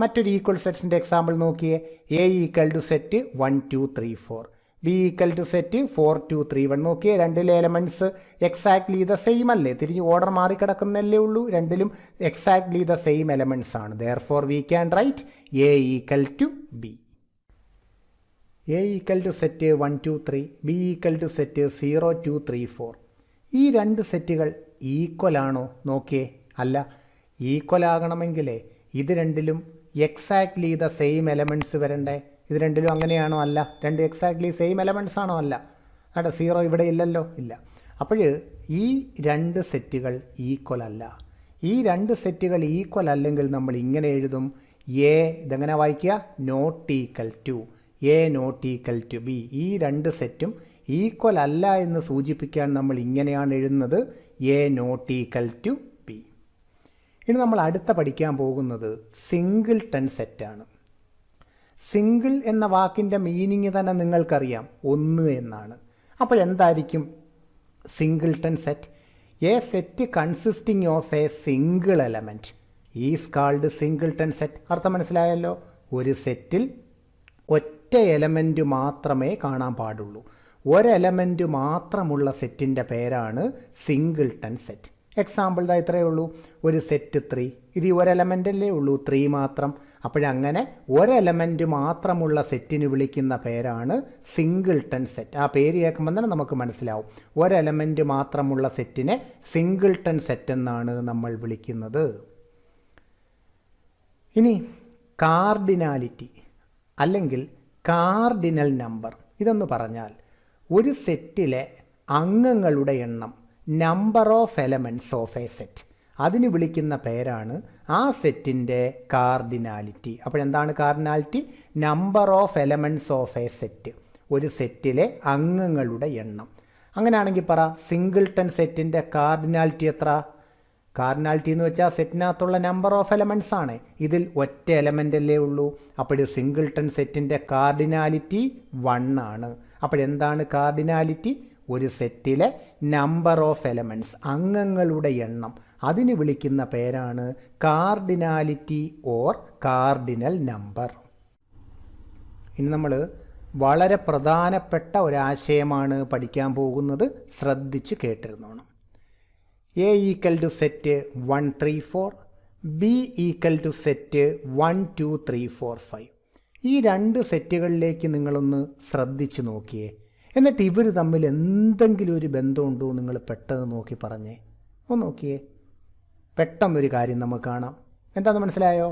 മറ്റൊരു ഈക്വൽ സെറ്റ്സിൻ്റെ എക്സാമ്പിൾ നോക്കിയേ. A equal to set 1 2 3 4, B equal to set 4 2 3 1. നോക്കിയേ, 2 എലമെൻറ്റ്സ് എക്സാക്ട്ലി ദ സെയിം അല്ലേ? തിരിഞ്ഞ് ഓർഡർ മാറിക്കിടക്കുന്നല്ലേ ഉള്ളൂ. രണ്ടിലും എക്സാക്ട്ലി ദ സെയിം എലമെൻറ്റ്സ് ആണ്. Therefore we can write A equal to B. A equal to set 1 2 3, B equal to set 0 2 3 4. ഈ 2 സെറ്റുകൾ equal ആണോ? നോക്കിയേ, അല്ല. ഈക്വൽ ആകണമെങ്കിലേ ഇത് രണ്ടിലും എക്സാക്ട്ലി ദ സെയിം എലമെൻറ്റ്സ് വരണ്ടേ? ഇത് രണ്ടിലും അങ്ങനെയാണോ? അല്ല. രണ്ട് എക്സാക്ട്ലി സെയിം എലമെൻറ്റ്സ് ആണോ? അല്ല. അവിടെ 0 ഇവിടെ ഇല്ലല്ലോ, ഇല്ല. അപ്പോൾ ഈ രണ്ട് സെറ്റുകൾ ഈക്വൽ അല്ല. ഈ രണ്ട് സെറ്റുകൾ ഈക്വൽ അല്ലെങ്കിൽ നമ്മൾ ഇങ്ങനെ എഴുതും, എ ഇതെങ്ങനെ വായിക്കുക? Not equal to A not equal to B. ഈ രണ്ട് സെറ്റും ഈക്വൽ അല്ല എന്ന് സൂചിപ്പിക്കാൻ നമ്മൾ ഇങ്ങനെയാണ് എഴുതുന്നത്, A not equal to B. ഇനി നമ്മൾ അടുത്ത പഠിക്കാൻ പോകുന്നത് സിംഗിൾട്ടൺ സെറ്റാണ്. സിംഗിൾ എന്ന വാക്കിൻ്റെ മീനിങ് തന്നെ നിങ്ങൾക്കറിയാം, ഒന്ന് എന്നാണ്. അപ്പോൾ എന്തായിരിക്കും singleton set? A set consisting of A single element is called singleton set. അർത്ഥം മനസ്സിലായല്ലോ? ഒരു സെറ്റിൽ ഒറ്റ എലമെൻറ്റ് മാത്രമേ കാണാൻ പാടുള്ളൂ. ഒരെലമെൻറ്റ് മാത്രമുള്ള സെറ്റിൻ്റെ പേരാണ് സിംഗിൾട്ടൺ സെറ്റ്. എക്സാമ്പിൾ ഇതാ ഇത്രയേ ഉള്ളൂ, ഒരു സെറ്റ് 3. ഇത് ഈ ഒരെലമെൻ്റല്ലേ ഉള്ളൂ, 3 മാത്രം. അപ്പോഴങ്ങനെ ഒരെലമെൻറ്റ് മാത്രമുള്ള സെറ്റിന് വിളിക്കുന്ന പേരാണ് സിംഗിൾട്ടൺ സെറ്റ്. ആ പേര് കേൾക്കുമ്പോൾ തന്നെ നമുക്ക് മനസ്സിലാവും, ഒരെലമെൻറ്റ് മാത്രമുള്ള സെറ്റിനെ സിംഗിൾട്ടൺ സെറ്റ് എന്നാണ് നമ്മൾ വിളിക്കുന്നത്. ഇനി കാർഡിനാലിറ്റി അല്ലെങ്കിൽ കാർഡിനൽ നമ്പർ. ഇതെന്ന് പറഞ്ഞാൽ ഒരു സെറ്റിലെ അംഗങ്ങളുടെ എണ്ണം, number of elements of a set, അതിന് വിളിക്കുന്ന പേരാണ് ആ സെറ്റിൻ്റെ കാർഡിനാലിറ്റി. അപ്പോഴെന്താണ് cardinality? Number of elements of a set, ഒരു സെറ്റിലെ അംഗങ്ങളുടെ എണ്ണം. അങ്ങനെയാണെങ്കിൽ പറ, സിംഗിൾട്ടൺ സെറ്റിൻ്റെ കാർഡിനാലിറ്റി എത്ര? കാർഡിനാലിറ്റി എന്ന് വെച്ചാൽ സെറ്റിനകത്തുള്ള നമ്പർ ഓഫ് എലമെൻറ്റ്സ് ആണ്. ഇതിൽ ഒറ്റ എലമെൻ്റല്ലേ ഉള്ളൂ. അപ്പോൾ സിംഗിൾട്ടൺ സെറ്റിൻ്റെ കാർഡിനാലിറ്റി 1 ആണ്. അപ്പോഴെന്താണ് കാർഡിനാലിറ്റി? ഒരു സെറ്റിലെ നമ്പർ ഓഫ് എലമെൻറ്റ്സ്, അംഗങ്ങളുടെ എണ്ണം, അതിന് വിളിക്കുന്ന പേരാണ് കാർഡിനാലിറ്റി ഓർ കാർഡിനൽ നമ്പർ. ഇനി നമ്മൾ വളരെ പ്രധാനപ്പെട്ട ഒരാശയമാണ് പഠിക്കാൻ പോകുന്നത്, ശ്രദ്ധിച്ച് കേട്ടിരുന്നോണം. A equal to set 1 3 4, B equal to set 1 2 3 4 5. ഈ രണ്ട് സെറ്റുകളിലേക്ക് നിങ്ങളൊന്ന് ശ്രദ്ധിച്ച് നോക്കിയേ. എന്നിട്ട് ഇവർ തമ്മിൽ എന്തെങ്കിലും ഒരു ബന്ധമുണ്ടോ നിങ്ങൾ പെട്ടെന്ന് നോക്കി പറഞ്ഞേ. ഒന്ന് നോക്കിയേ, പെട്ടെന്നൊരു കാര്യം നമുക്ക് കാണാം. എന്താണെന്ന് മനസ്സിലായോ?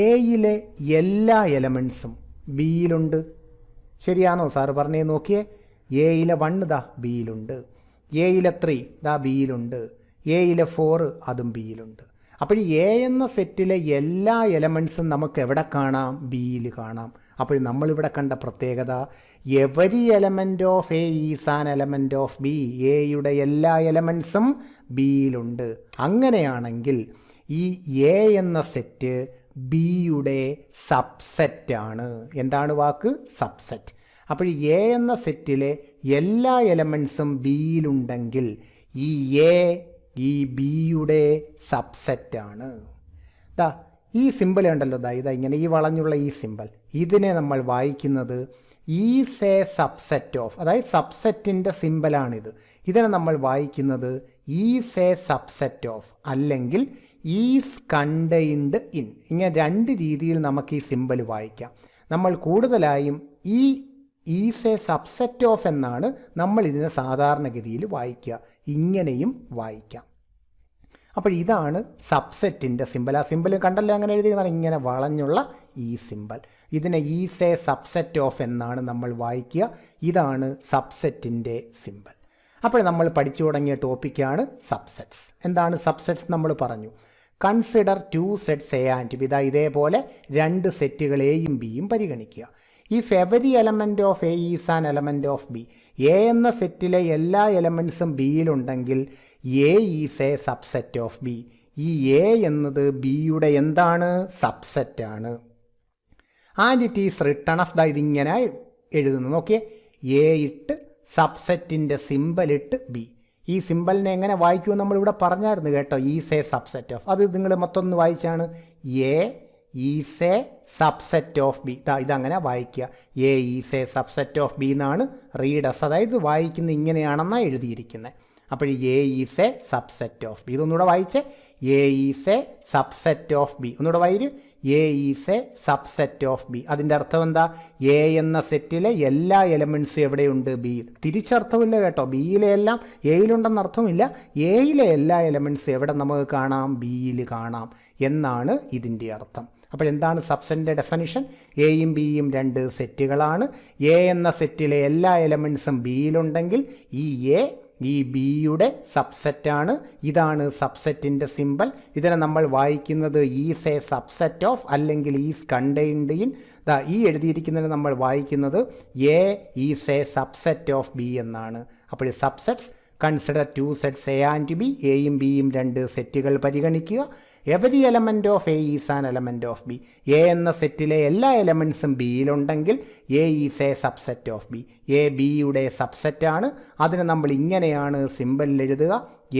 എയിലെ എല്ലാ എലമെൻറ്റ്സും ബിയിലുണ്ട്. ശരിയാണോ സാറ് പറഞ്ഞേ? നോക്കിയേ, എയിലെ 1 ദാ ബിയിലുണ്ട്, എയിലെ 3 ദാ ബിയിലുണ്ട്, എയിലെ 4 അതും ബിയിലുണ്ട്. അപ്പോൾ എ എന്ന സെറ്റിലെ എല്ലാ എലമെൻറ്റ്സും നമുക്ക് എവിടെ കാണാം? ബിയിൽ കാണാം. അപ്പോൾ നമ്മളിവിടെ കണ്ട പ്രത്യേകത, every element of A is an element of B. എയുടെ എല്ലാ എലമെൻറ്റ്സും ബിയിലുണ്ട്. അങ്ങനെയാണെങ്കിൽ ഈ എ എന്ന സെറ്റ് ബിയുടെ സബ്സെറ്റാണ്. എന്താണ് വാക്ക്? സബ്സെറ്റ്. അപ്പോൾ എ എന്ന സെറ്റിലെ എല്ലാ എലമെൻറ്റ്സും ബിയിലുണ്ടെങ്കിൽ ഈ എ ഈ ബിയുടെ സബ്സെറ്റാണ്. ദാ ഈ സിമ്പിൾ ഉണ്ടല്ലോ, ഇതാ ഇങ്ങനെ ഈ വളഞ്ഞുള്ള ഈ സിമ്പിൾ, ഇതിനെ നമ്മൾ വായിക്കുന്നത് ഈസ് എ സബ്സെറ്റ് ഓഫ്, അതായത് സബ്സെറ്റിൻ്റെ സിമ്പിളാണിത്. ഇതിനെ നമ്മൾ വായിക്കുന്നത് ഈസ് എ സബ്സെറ്റ് ഓഫ് അല്ലെങ്കിൽ ഈസ് കണ്ടെയ്ൻഡ് ഇൻ. ഇങ്ങനെ രണ്ട് രീതിയിൽ നമുക്ക് ഈ സിമ്പിൾ വായിക്കാം. നമ്മൾ കൂടുതലായും ഈ ഈസ് എ സബ്സെറ്റ് ഓഫ് എന്നാണ് നമ്മൾ ഇതിനെ സാധാരണഗതിയിൽ വായിക്കുക. ഇങ്ങനെയും വായിക്കാം. അപ്പോൾ ഇതാണ് സബ്സെറ്റിൻ്റെ സിമ്പിൾ. ആ സിമ്പിൾ കണ്ടല്ലോ, അങ്ങനെ എഴുതിയതാണ്, ഇങ്ങനെ വളഞ്ഞുള്ള ഈ സിമ്പിൾ. ഇതിനെ ഈസ് എ സബ്സെറ്റ് ഓഫ് എന്നാണ് നമ്മൾ വായിക്കുക. ഇതാണ് സബ്സെറ്റിൻ്റെ സിമ്പിൾ. അപ്പോൾ നമ്മൾ പഠിച്ചു തുടങ്ങിയ ടോപ്പിക്കാണ് സബ്സെറ്റ്സ്. എന്താണ് സബ്സെറ്റ്സ്? നമ്മൾ പറഞ്ഞു, consider 2 sets A and B. ഇതേപോലെ രണ്ട് സെറ്റുകൾ എയും ബിയും പരിഗണിക്കുക. If every element of A is an element of B. A എന്ന സെറ്റിലെ എല്ലാ എലമെൻറ്റ്സും ബിയിലുണ്ടെങ്കിൽ A is a subset of B. ഈ എ എന്നത് ബിയുടെ എന്താണ്? സബ്സെറ്റാണ്. And it is written as. ഇതിങ്ങനെ എഴുതുന്നു. നോക്കിയേ, എ ഇട്ട് സബ്സെറ്റിൻ്റെ സിമ്പൽ ഇട്ട് ബി. ഈ സിമ്പലിനെ എങ്ങനെ വായിക്കുമെന്ന് നമ്മളിവിടെ പറഞ്ഞായിരുന്നു കേട്ടോ, ഈസ് എ സബ്സെറ്റ് ഓഫ്. അത് നിങ്ങൾ മൊത്തം വായിച്ചാണ്, A is a subset of B. ഇതങ്ങനെ വായിക്കുക, A is a subset of B എന്നാണ് റീഡസ്, അതായത് വായിക്കുന്നത് ഇങ്ങനെയാണെന്നാണ് എഴുതിയിരിക്കുന്നത്. അപ്പോൾ A is a subset of B. ഇതൊന്നുകൂടെ വായിച്ചേ, A is a subset of B. ഒന്നുകൂടെ വായിര്, A is a subset of B. അതിൻ്റെ അർത്ഥം എന്താ? എ എന്ന സെറ്റിലെ എല്ലാ എലമെൻറ്റ്സും എവിടെയുണ്ട്? ബി. തിരിച്ചർത്ഥമില്ല കേട്ടോ, ബിയിലെ എല്ലാം എയിലുണ്ടെന്ന് അർത്ഥമില്ല. എയിലെ എല്ലാ എലമെൻറ്റ്സും എവിടെ നമുക്ക് കാണാം? ബിയിൽ കാണാം എന്നാണ് ഇതിൻ്റെ അർത്ഥം. അപ്പോഴെന്താണ് സബ്സെറ്റിൻ്റെ ഡെഫിനിഷൻ? എയും ബിയും രണ്ട് സെറ്റുകളാണ്. എ എന്ന സെറ്റിലെ എല്ലാ എലമെൻറ്റ്സും ബിയിലുണ്ടെങ്കിൽ ഈ എ ഈ ബിയുടെ സബ്സെറ്റാണ്. ഇതാണ് സബ്സെറ്റിൻ്റെ സിമ്പൽ. ഇതിനെ നമ്മൾ വായിക്കുന്നത് ഈസ് എ സബ്സെറ്റ് ഓഫ് അല്ലെങ്കിൽ ഈസ് കണ്ടെയ്ൻഡ് ഇൻ. ഈ എഴുതിയിരിക്കുന്നതിന് നമ്മൾ വായിക്കുന്നത് A is a subset of B എന്നാണ്. അപ്പോൾ subsets consider two sets A and B. എയും ബിയും രണ്ട് സെറ്റുകൾ പരിഗണിക്കുക. Every element of A is an element of B. A എന്ന സെറ്റിലെ എല്ലാ എലമെൻറ്റ്സും ബിയിലുണ്ടെങ്കിൽ A is a subset of B. A ബിയുടെ സബ്സെറ്റാണ്. അതിന് നമ്മൾ ഇങ്ങനെയാണ് സിമ്പലിൽ എഴുതുക.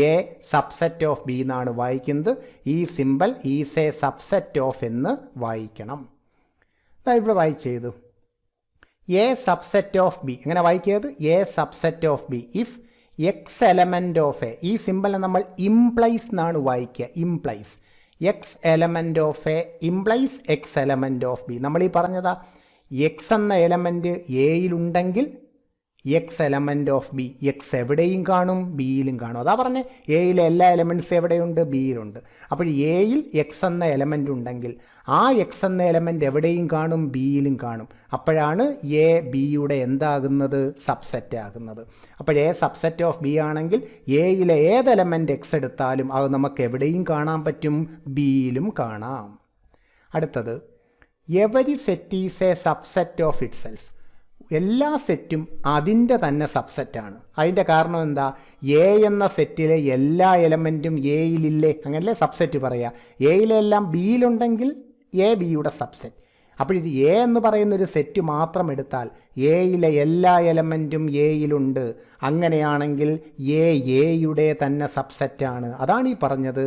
എ സബ്സെറ്റ് ഓഫ് ബി എന്നാണ് വായിക്കുന്നത്. ഈ symbol is a subset of എന്ന് വായിക്കണം. ഇവിടെ വായിച്ചെയ്തു എ സബ്സെറ്റ് ഓഫ് ബി. എങ്ങനെ വായിക്കുന്നത്? A subset of B if x element of A. ഈ സിമ്പലിനെ നമ്മൾ ഇംപ്ലൈസ് എന്നാണ് വായിക്കുക. Implies x element of A implies x element of B. നമ്മൾ ഈ പറഞ്ഞതാ എക്സ് എന്ന എലമെൻറ്റ് എയിലുണ്ടെങ്കിൽ x element of B. X എവിടെയും കാണും, ബിയിലും കാണും. അതാ പറഞ്ഞേ, എയിലെ എല്ലാ എലമെൻറ്റ്സ് എവിടെയുണ്ട്? ബിയിലുണ്ട്. അപ്പോൾ എയിൽ എക്സ് എന്ന എലമെൻ്റ് ഉണ്ടെങ്കിൽ ആ എക്സ് എന്ന എലമെൻ്റ് എവിടെയും കാണും, ബിയിലും കാണും. അപ്പോഴാണ് എ ബിയുടെ എന്താകുന്നത്? സബ്സെറ്റ് ആകുന്നത്. അപ്പോൾ എ സബ്സെറ്റ് ഓഫ് ബി ആണെങ്കിൽ എയിലെ ഏത് എലമെൻ്റ് എക്സ് എടുത്താലും അത് നമുക്ക് എവിടെയും കാണാൻ പറ്റും, ബിയിലും കാണാം. അടുത്തത് every set is a subset of it self. എല്ലാ സെറ്റും അതിൻ്റെ തന്നെ സബ്സെറ്റാണ്. അതിൻ്റെ കാരണം എന്താ? എ എന്ന സെറ്റിലെ എല്ലാ എലമെൻറ്റും എയിലില്ലേ, അങ്ങനല്ലേ സബ്സെറ്റ് പറയുക. എയിലെല്ലാം ബിയിലുണ്ടെങ്കിൽ എ ബിയുടെ സബ്സെറ്റ്. അപ്പോൾ ഇത് എ എന്ന് പറയുന്നൊരു സെറ്റ് മാത്രം എടുത്താൽ എയിലെ എല്ലാ എലമെൻറ്റും എയിലുണ്ട്. അങ്ങനെയാണെങ്കിൽ എ എയുടെ തന്നെ സബ്സെറ്റാണ്. അതാണ് ഈ പറഞ്ഞത്,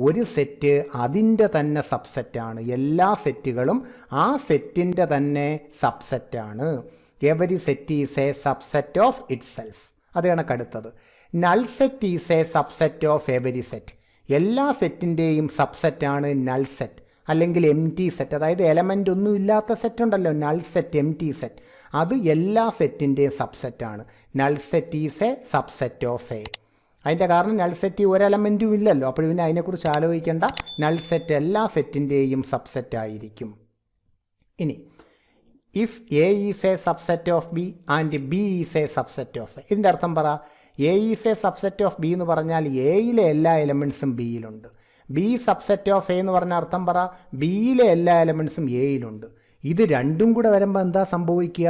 ഒരു സെറ്റ് അതിൻ്റെ തന്നെ സബ്സെറ്റാണ്. എല്ലാ സെറ്റുകളും ആ സെറ്റിൻ്റെ തന്നെ സബ്സെറ്റാണ്. Every set is a subset of itself. അത് കണക്കടുത്തത് null set is a subset of every set. എല്ലാ സെറ്റിൻ്റെയും സബ്സെറ്റാണ് നൾ സെറ്റ് അല്ലെങ്കിൽ എം ടി സെറ്റ്. അതായത് എലമെൻ്റ് ഒന്നും ഇല്ലാത്ത സെറ്റ് ഉണ്ടല്ലോ, null set, empty set. അത് എല്ലാ സെറ്റിൻ്റെയും സബ്സെറ്റാണ്. Null set is a subset of A. അതിൻ്റെ കാരണം നൾ സെറ്റ് ഒരു എലമെൻറ്റും ഇല്ലല്ലോ. അപ്പോൾ പിന്നെ അതിനെക്കുറിച്ച് ആലോചിക്കേണ്ട. നൾ സെറ്റ് എല്ലാ സെറ്റിൻ്റെയും സബ്സെറ്റ് ആയിരിക്കും. ഇനി if A is a subset of B and B is a subset of A. ഇതിൻ്റെ അർത്ഥം പറ. A is a subset of B എന്ന് പറഞ്ഞാൽ എയിലെ എല്ലാ എലമെൻറ്റ്സും ബിയിലുണ്ട്. ബി സബ്സെറ്റ് ഓഫ് എ എന്ന് പറഞ്ഞ അർത്ഥം പറ. ബിയിലെ എല്ലാ എലമെൻറ്റ്സും എയിലുണ്ട്. ഇത് രണ്ടും കൂടെ വരുമ്പോൾ എന്താ സംഭവിക്കുക?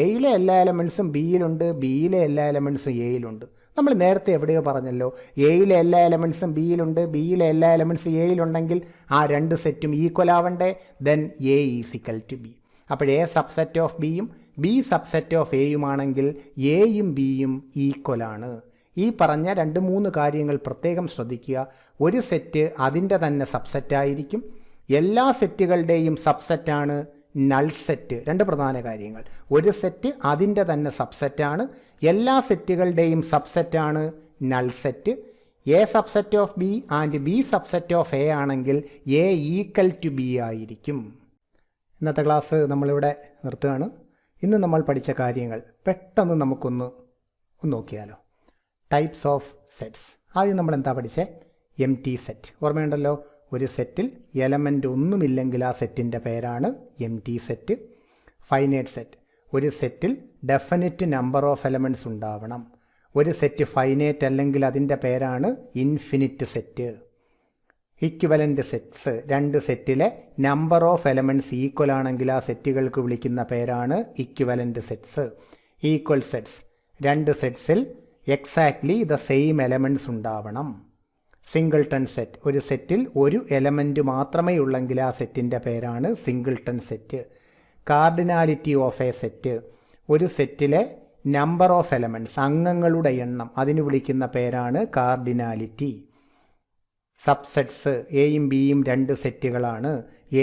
എയിലെ എല്ലാ എലമെൻറ്റ്സും ബിയിലുണ്ട്, ബിയിലെ എല്ലാ എലമെൻറ്റ്സും എയിലുണ്ട്. നമ്മൾ നേരത്തെ എവിടെയോ പറഞ്ഞല്ലോ, എയിലെ എല്ലാ എലമെൻറ്റ്സും ബിയിലുണ്ട്, ബിയിലെ എല്ലാ എലമെൻറ്റ്സും എയിലുണ്ടെങ്കിൽ ആ രണ്ട് സെറ്റും ഈക്വൽ ആവണ്ടേ. Then A is equal to B. അപ്പോൾ എ സബ്സെറ്റ് ഓഫ് ബിയും ബി സബ്സെറ്റ് ഓഫ് എയുമാണെങ്കിൽ എയും ബിയും ഈക്വലാണ്. ഈ പറഞ്ഞ 2-3 കാര്യങ്ങൾ പ്രത്യേകം ശ്രദ്ധിക്കുക. ഒരു സെറ്റ് അതിൻ്റെ തന്നെ സബ്സെറ്റായിരിക്കും. എല്ലാ സെറ്റുകളുടെയും സബ്സെറ്റാണ് നൾ സെറ്റ്. 2 പ്രധാന കാര്യങ്ങൾ. ഒരു സെറ്റ് അതിൻ്റെ തന്നെ സബ്സെറ്റാണ്. എല്ലാ സെറ്റുകളുടെയും സബ്സെറ്റാണ് null set. A subset of B and B subset of A ആണെങ്കിൽ എ ഈക്വൽ ടു ബി ആയിരിക്കും. ഇന്നത്തെ ക്ലാസ് നമ്മളിവിടെ നിർത്തുകയാണ്. ഇന്ന് നമ്മൾ പഠിച്ച കാര്യങ്ങൾ പെട്ടെന്ന് നമുക്കൊന്ന് നോക്കിയാലോ. Types of sets. ആദ്യം നമ്മൾ എന്താ പഠിച്ചേ? M T set. ഓർമ്മയുണ്ടല്ലോ, ഒരു സെറ്റിൽ എലമെൻ്റ് ഒന്നുമില്ലെങ്കിൽ ആ സെറ്റിൻ്റെ പേരാണ് empty set. Finite set. ഒരു സെറ്റിൽ ഡെഫിനിറ്റ് നമ്പർ ഓഫ് എലമെൻറ്റ്സ് ഉണ്ടാവണം. ഒരു സെറ്റ് ഫൈനൈറ്റ് അല്ലെങ്കിൽ അതിൻ്റെ പേരാണ് ഇൻഫിനിറ്റ് സെറ്റ്. Equivalent sets. 2 സെറ്റിലെ നമ്പർ ഓഫ് എലമെൻറ്റ്സ് ഈക്വൽ ആണെങ്കിൽ ആ സെറ്റുകൾക്ക് വിളിക്കുന്ന പേരാണ് ഇക്വലൻ്റ് സെറ്റ്സ്. Equal sets. 2 സെറ്റ്സിൽ എക്സാക്ട്ലി ദ സെയിം എലമെൻറ്റ്സ് ഉണ്ടാവണം. Singleton set. ഒരു സെറ്റിൽ ഒരു എലമെൻറ്റ് മാത്രമേ ഉള്ളെങ്കിൽ ആ സെറ്റിൻ്റെ പേരാണ് singleton set. Cardinality of a set. ഒരു സെറ്റിലെ നമ്പർ ഓഫ് എലമെൻറ്റ്സ്, അംഗങ്ങളുടെ എണ്ണം, അതിന് വിളിക്കുന്ന പേരാണ് കാർഡിനാലിറ്റി. സബ്സെറ്റ്സ്. എയും ബിയും 2 സെറ്റുകളാണ്.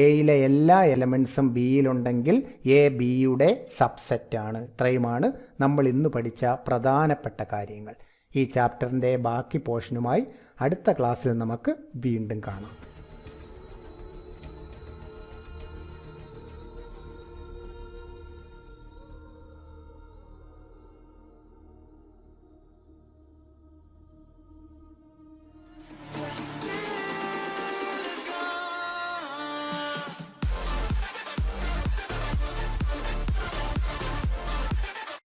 എയിലെ എല്ലാ എലമെൻറ്റ്സും ബിയിലുണ്ടെങ്കിൽ എ ബിയുടെ സബ്സെറ്റാണ്. ഇത്രയുമാണ് നമ്മൾ ഇന്ന് പഠിച്ച പ്രധാനപ്പെട്ട കാര്യങ്ങൾ. ഈ ചാപ്റ്ററിൻ്റെ ബാക്കി പോർഷനുമായി അടുത്ത ക്ലാസ്സിൽ നമുക്ക് വീണ്ടും കാണാം.